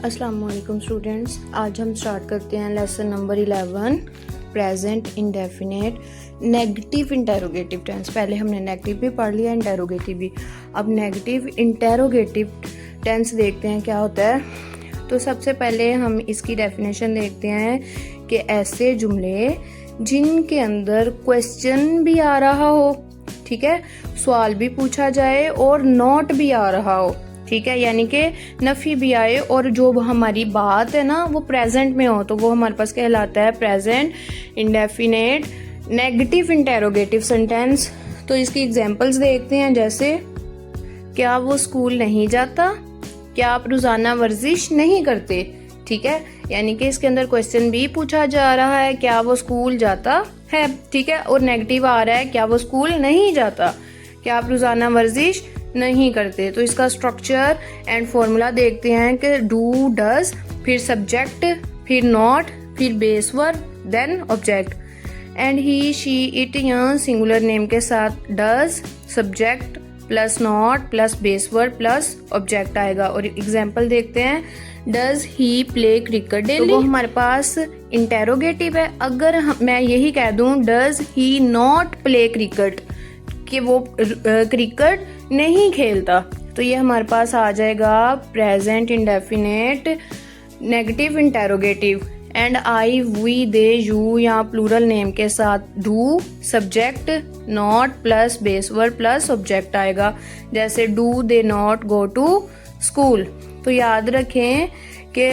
अस्सलाम वालेकुम स्टूडेंट्स, आज हम स्टार्ट करते हैं lesson number 11 present indefinite negative interrogative tense. पहले हमने नेगेटिव भी पढ़ लिया, इंटेरोगेटिव भी। अब नेगेटिव इंटेरोगेटिव टेंस देखते हैं क्या होता है। तो सबसे पहले हम इसकी डेफिनेशन देखते हैं कि ऐसे जुमले जिनके अंदर क्वेश्चन भी आ रहा हो, ठीक है, सवाल भी पूछा जाए और नॉट भी आ रहा हो, ठीक है, यानी कि नफी भी आए और जो हमारी बात है ना वो प्रेजेंट में हो, तो वो हमारे पास कहलाता है present indefinite negative interrogative sentence. तो इसकी एग्जांपल्स देखते हैं, जैसे क्या वो स्कूल नहीं जाता, क्या आप रोजाना वर्जिश नहीं करते, ठीक है, यानी कि इसके अंदर क्वेश्चन भी पूछा जा रहा है क्या वो स्कूल जाता है, ठीक है, और नेगेटिव आ रहा है क्या वो स्कूल नहीं जाता, क्या आप रोजाना वर्जिश नहीं करते। तो इसका स्ट्रक्चर एंड फॉर्मूला देखते हैं कि डू डज, फिर सब्जेक्ट, फिर नॉट, फिर base verb, then object. And he she it यहाँ सिंगुलर नेम के साथ does, subject plus not plus base verb plus object आएगा। और एग्जाम्पल देखते हैं, does he play cricket daily, तो वो हमारे पास इंटेरोगेटिव है। अगर मैं यही कह दूं does he not play cricket, कि वो क्रिकेट नहीं खेलता, तो ये हमारे पास आ जाएगा present indefinite negative interrogative. And I we they you यहाँ प्लूरल नेम के साथ do, subject, not plus base verb plus object आएगा। जैसे do they not go to school, तो याद रखें कि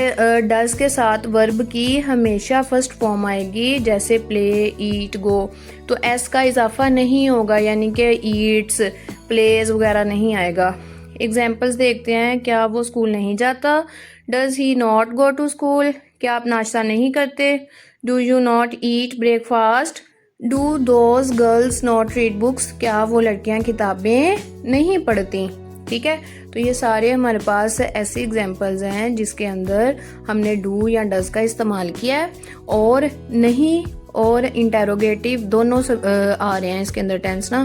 डज के साथ वर्ब की हमेशा फर्स्ट फॉर्म आएगी, जैसे प्ले, ईट, गो, तो एस का इजाफा नहीं होगा, यानी कि ईट्स, प्लेज वगैरह नहीं आएगा। एग्जाम्पल्स देखते हैं, क्या वो स्कूल नहीं जाता, does he not go to school, क्या आप नाश्ता नहीं करते, do you not eat breakfast, do those girls not read books, क्या वो लड़कियां किताबें नहीं पढ़ती, ठीक है। तो ये सारे हमारे पास ऐसे एग्जाम्पल्स हैं जिसके अंदर हमने डू या डज का इस्तेमाल किया है, और नहीं और इंटेरोगेटिव दोनों आ रहे हैं इसके अंदर टेंस ना।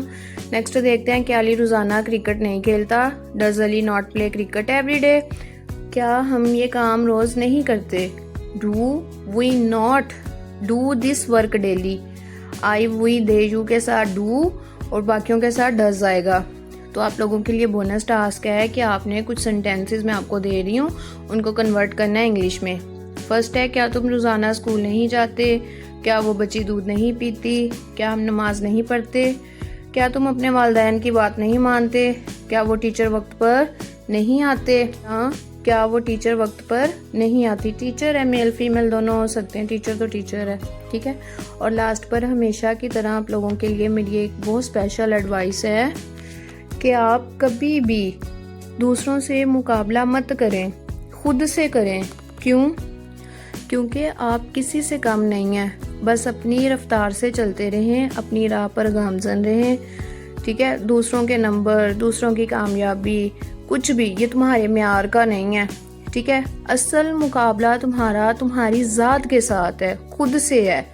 नेक्स्ट देखते हैं, क्या अली रोजाना क्रिकेट नहीं खेलता, does Ali not play cricket every day, क्या हम ये काम रोज नहीं करते, do we not do this work daily. I we they you के साथ डू और बाकियों के साथ डज आएगा। तो आप लोगों के लिए बोनस टास्क है कि आपने कुछ सेंटेंसेस मैं आपको दे रही हूँ, उनको कन्वर्ट करना है इंग्लिश में। फर्स्ट है, क्या तुम रोजाना स्कूल नहीं जाते, क्या वो बच्ची दूध नहीं पीती, क्या हम नमाज नहीं पढ़ते, क्या तुम अपने वालिदैन की बात नहीं मानते, क्या वो टीचर वक्त पर नहीं आते, हाँ क्या वो टीचर वक्त पर नहीं आती। टीचर है मेल फीमेल दोनों हो सकते हैं, टीचर तो टीचर है, ठीक है। और लास्ट पर हमेशा की तरह आप लोगों के लिए मेरी एक बहुत स्पेशल एडवाइस है कि आप कभी भी दूसरों से मुकाबला मत करें, खुद से करें। क्यों? क्योंकि आप किसी से कम नहीं हैं, बस अपनी रफ्तार से चलते रहें, अपनी राह पर गामजन रहें, ठीक है। दूसरों के नंबर, दूसरों की कामयाबी, कुछ भी ये तुम्हारे म्यार का नहीं है, ठीक है। असल मुकाबला तुम्हारा तुम्हारी ज़ात के साथ है, खुद से है।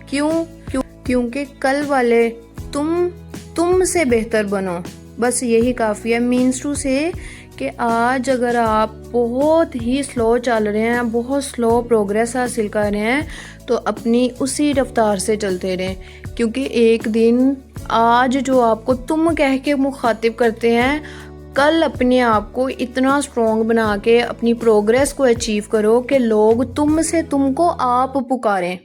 क्योंकि कल वाले तुम से बेहतर बनो, बस यही काफ़ी है। मीन्स टू से कि आज अगर आप बहुत ही स्लो चल रहे हैं, बहुत स्लो प्रोग्रेस हासिल कर रहे हैं, तो अपनी उसी रफ्तार से चलते रहें, क्योंकि एक दिन आज जो आपको तुम कह के मुखातिब करते हैं, कल अपने आप को इतना स्ट्रॉन्ग बना के अपनी प्रोग्रेस को अचीव करो कि लोग तुमसे तुमको आप पुकारें।